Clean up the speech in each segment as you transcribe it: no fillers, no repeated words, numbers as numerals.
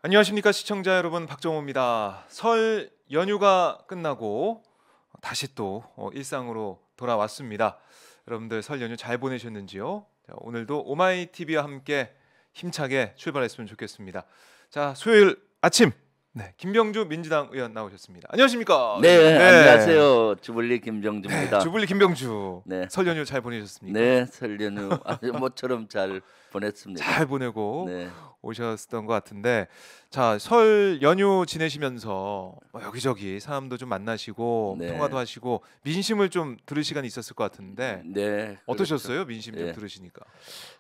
안녕하십니까 시청자 여러분, 박정호입니다. 설 연휴가 끝나고 다시 또 일상으로 돌아왔습니다. 여러분들 설 연휴 잘 보내셨는지요? 자, 오늘도 오마이TV와 함께 힘차게 출발했으면 좋겠습니다. 자, 수요일 아침 김병주 민주당 의원 나오셨습니다. 안녕하십니까? 네, 안녕하세요. 주불리 김병주입니다. 주불리 김병주. 네. 설 연휴 잘 보내셨습니까? 네, 설 연휴 아주 모처럼 잘 보냈습니다. 잘 보내고 네. 오셨던 것 같은데, 자, 설 연휴 지내시면서 여기저기 사람도 좀 만나시고 네. 통화도 하시고 민심을 좀 들을 시간이 있었을 것 같은데 네. 어떠셨어요? 민심 좀 예. 들으시니까.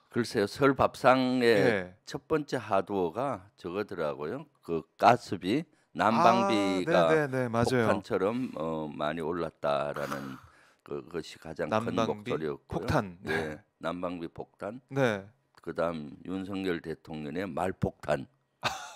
글쎄요, 설 밥상의 예. 첫 번째 하도가 저거더라고요. 그 가스비, 난방비가 네네네, 맞아요. 폭탄처럼 많이 올랐다라는 그것이 가장 큰 난방비 목소리였고요. 폭탄. 네. 난방비 폭탄. 네. 그다음 윤석열 대통령의 말폭탄.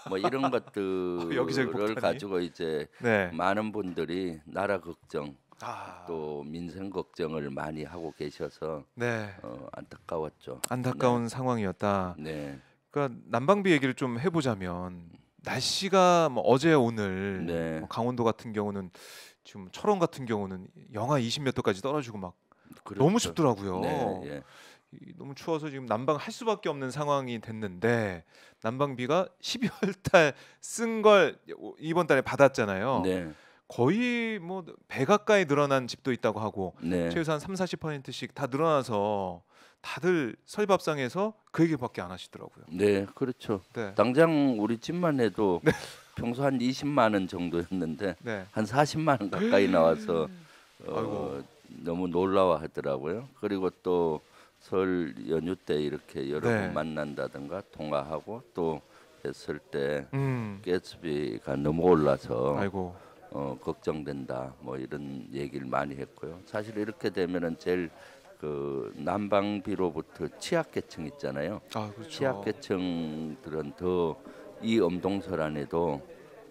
뭐 이런 것들을 여기저기 폭탄이. 가지고 이제 네. 많은 분들이 나라 걱정 아, 또 민생 걱정을 많이 하고 계셔서 네. 안타까웠죠. 안타까운 상황이었다. 네. 그러니까 난방비 얘기를 좀 해보자면 날씨가 뭐 어제 오늘 네. 뭐 강원도 같은 경우는 지금 철원 같은 경우는 영하 20몇 도까지 떨어지고 막 그렇죠. 너무 춥더라고요. 네, 예. 너무 추워서 지금 난방 할 수밖에 없는 상황이 됐는데 난방비가 12월 달 쓴 걸 이번 달에 받았잖아요. 네. 거의 뭐 배 가까이 늘어난 집도 있다고 하고 네. 최소한 3-40%씩 다 늘어나서 다들 설밥상에서 그 얘기밖에 안 하시더라고요. 네, 그렇죠. 네. 당장 우리 집만 해도 평소 한 20만 원 정도였는데 네. 한 40만 원 가까이 나와서 아이고. 너무 놀라워하더라고요. 그리고 또 설 연휴 때 이렇게 여러 네. 번 만난다든가 통화하고 또 했을 때 음. 가스비가 너무 올라서 아이고. 걱정된다 뭐 이런 얘기를 많이 했고요. 사실 이렇게 되면은 제일 그 난방비로부터 취약계층 있잖아요. 아, 그렇죠. 취약계층들은 더 이 엄동설 안에도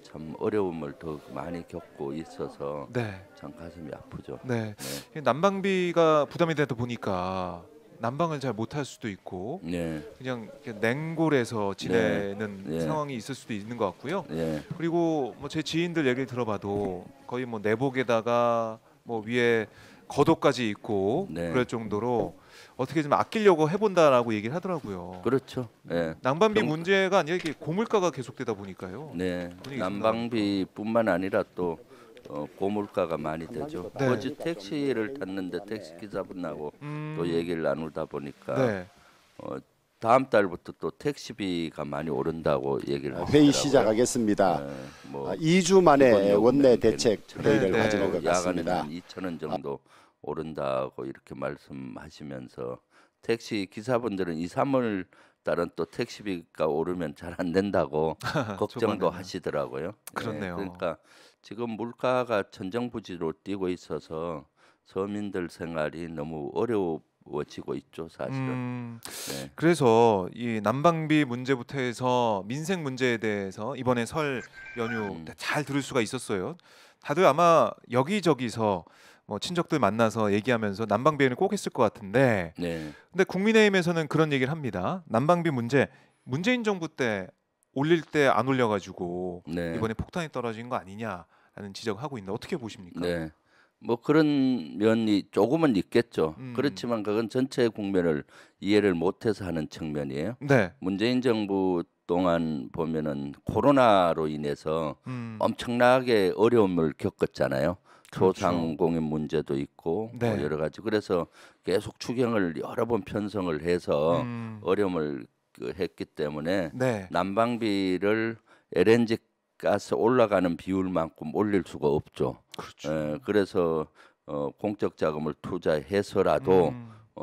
참 어려움을 더 많이 겪고 있어서 네. 참 가슴이 아프죠. 네. 네. 난방비가 부담이 되다 보니까 난방을 잘 못할 수도 있고 네. 그냥 이렇게 냉골에서 지내는 네. 상황이 있을 수도 있는 것 같고요. 네. 그리고 뭐 제 지인들 얘기를 들어봐도 거의 뭐 내복에다가 뭐 위에 겉옷까지 입고 네. 그럴 정도로 어떻게 좀 아끼려고 해본다라고 얘기를 하더라고요. 그렇죠. 네. 난방비 문제가 아니라 이게 고물가가 계속되다 보니까요. 네. 분위기가 난방비뿐만 아니라 또 고물가가 많이 되죠. 네. 어제 택시를 탔는데 택시 기사분하고 또 얘기를 나누다 보니까 네. 다음 달부터 또 택시비가 많이 오른다고 얘기를 하시더라고요. 회의 시작하겠습니다. 네, 뭐 2주 만에 기본 원내 요금은 대책 천 회의를 네, 가지는 것 야간에는 같습니다. 한 2,000원 정도 오른다고 이렇게 말씀하시면서 택시 기사분들은 2, 3월 달은 또 택시비가 오르면 잘 안 된다고 걱정도 초반에는. 하시더라고요. 그렇네요. 그러니까 지금 물가가 천정부지로 뛰고 있어서 서민들 생활이 너무 어려워지고 있죠, 사실은. 네. 그래서 이 난방비 문제부터 해서 민생 문제에 대해서 이번에 설 연휴 때 잘 들을 수가 있었어요. 다들 아마 여기저기서 뭐 친척들 만나서 얘기하면서 난방비 얘기를 꼭 했을 것 같은데, 네. 근데 국민의힘에서는 그런 얘기를 합니다. 난방비 문제 문재인 정부 때 올릴 때 안 올려가지고 네. 이번에 폭탄이 떨어진 거 아니냐라는 지적하고 있는데 어떻게 보십니까? 네. 뭐 그런 면이 조금은 있겠죠. 그렇지만 그건 전체 국면을 이해를 못해서 하는 측면이에요. 네. 문재인 정부 동안 보면은 코로나로 인해서 엄청나게 어려움을 겪었잖아요. 그렇죠. 소상공인 문제도 있고 네. 뭐 여러 가지. 그래서 계속 추경을 여러 번 편성을 해서 어려움을 했기 때문에 네. 난방비를 LNG 가스 올라가는 비율만큼 올릴 수가 없죠. 그렇죠. 그래서 공적 자금을 투자해서라도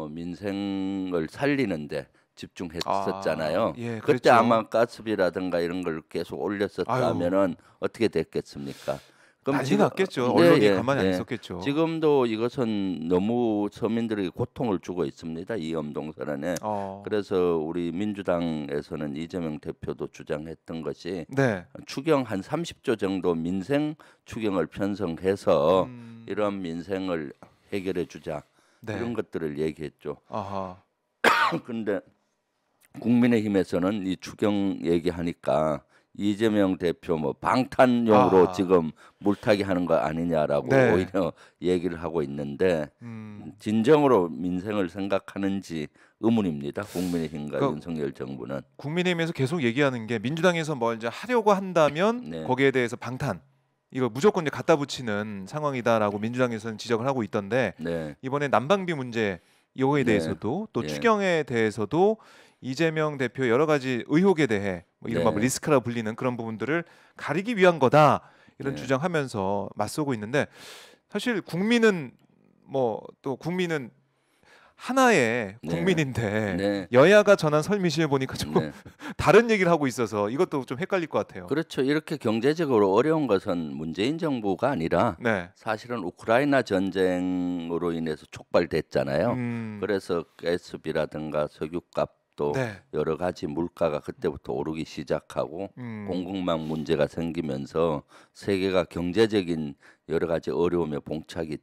민생을 살리는데 집중했었잖아요. 예, 그때 그랬죠. 아마 가스비라든가 이런 걸 계속 올렸었다면은 어떻게 됐겠습니까? 난리 났겠죠. 네, 언론이 예, 가만히 안 예. 있었겠죠. 지금도 이것은 너무 서민들에게 고통을 주고 있습니다. 이 엄동설안에. 그래서 우리 민주당에서는 이재명 대표도 주장했던 것이 네. 추경 한 30조 정도 민생 추경을 편성해서 이런 민생을 해결해 주자. 네. 이런 것들을 얘기했죠. 아하. 그런데 국민의힘에서는 이 추경 얘기하니까 이재명 대표 뭐 방탄용으로 아. 지금 물타기 하는 거 아니냐라고 네. 오히려 얘기를 하고 있는데 음. 진정으로 민생을 생각하는지 의문입니다. 국민의힘과 그러니까 윤석열 정부는. 국민의힘에서 계속 얘기하는 게 민주당에서 뭘 이제 하려고 한다면 네. 거기에 대해서 방탄 이거 무조건 이제 갖다 붙이는 상황이다라고 민주당에서는 지적을 하고 있던데 네. 이번에 난방비 문제 이거에 네. 대해서도 또 네. 추경에 대해서도 이재명 대표 여러 가지 의혹에 대해 뭐 이른바 네. 리스크라 불리는 그런 부분들을 가리기 위한 거다 이런 네. 주장하면서 맞서고 있는데 사실 국민은 뭐 또 국민은 하나의 네. 국민인데 네. 여야가 전한 설미시에 보니까 좀 네. 다른 얘기를 하고 있어서 이것도 좀 헷갈릴 것 같아요. 그렇죠. 이렇게 경제적으로 어려운 것은 문재인 정부가 아니라 네. 사실은 우크라이나 전쟁으로 인해서 촉발됐잖아요. 그래서 가스비라든가 석유값도 네. 여러 가지 물가가 그때부터 오르기 시작하고 공급망 문제가 생기면서 세계가 경제적인 여러 가지 어려움에 봉착이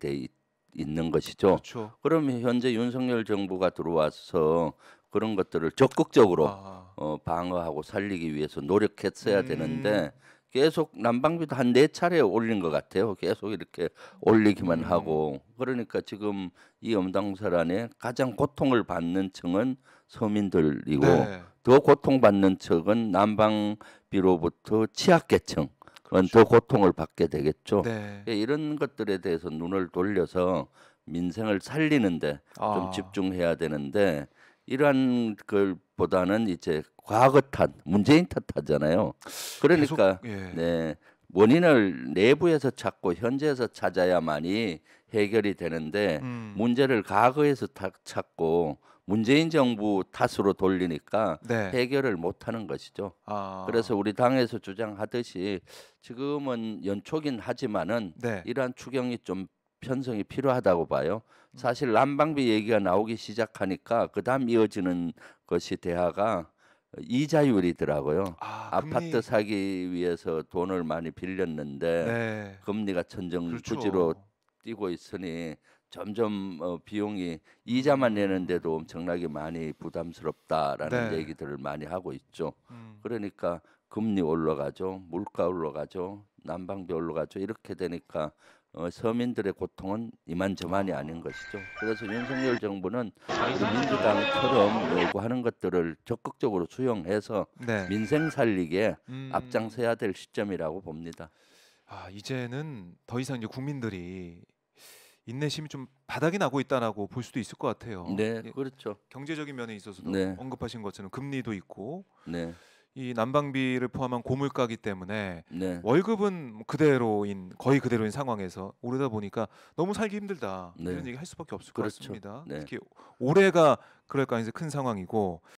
있는 것이죠. 그렇죠. 그러면 현재 윤석열 정부가 들어와서 그런 것들을 적극적으로 아. 방어하고 살리기 위해서 노력했어야 되는데 계속 난방비도 한 4차례 올린 것 같아요. 계속 이렇게 올리기만 하고 그러니까 지금 이 엄당설 안에 가장 고통을 받는 층은 서민들이고 네. 더 고통받는 층은 난방비로부터 취약계층은 그렇죠. 더 고통을 받게 되겠죠. 네. 이런 것들에 대해서 눈을 돌려서 민생을 살리는데 좀 아. 집중해야 되는데 이러한 걸보다는 이제 과거 탓, 문재인 탓하잖아요. 그러니까 계속, 예. 네, 원인을 내부에서 찾고 현재에서 찾아야만이 해결이 되는데 문제를 과거에서 찾고 문재인 정부 탓으로 돌리니까 네. 해결을 못하는 것이죠. 아. 그래서 우리 당에서 주장하듯이 지금은 연초긴 하지만은 네. 이러한 추경이 좀 편성이 필요하다고 봐요. 사실 난방비 얘기가 나오기 시작하니까 그다음 이어지는 것이 대화가 이자율이더라고요. 아, 금리. 아파트 사기 위해서 돈을 많이 빌렸는데 네. 금리가 천정부지로 그렇죠. 뛰고 있으니 점점 비용이 이자만 내는데도 엄청나게 많이 부담스럽다라는 네. 얘기들을 많이 하고 있죠. 음. 그러니까 금리 올라가죠, 물가 올라가죠, 난방비 올라가죠. 이렇게 되니까 서민들의 고통은 이만저만이 아닌 것이죠. 그래서 윤석열 정부는 우리 민주당처럼 요구하는 것들을 적극적으로 수용해서 네. 민생 살리기에 음. 앞장서야 될 시점이라고 봅니다. 아, 이제는 더 이상 이제 국민들이 인내심이 좀 바닥이 나고 있다라고 볼 수도 있을 것 같아요. 네, 예, 그렇죠. 경제적인 면에 있어서도 네. 언급하신 것처럼 금리도 있고 네, 이 난방비를 포함한 고물가기 때문에 네, 월급은 뭐 그대로인 거의 그대로인 상황에서 오르다 보니까 너무 살기 힘들다 네. 이런 얘기 할 수밖에 없을 것 그렇죠. 같습니다. 네. 특히 올해가 그럴 가능성이 큰 상황이고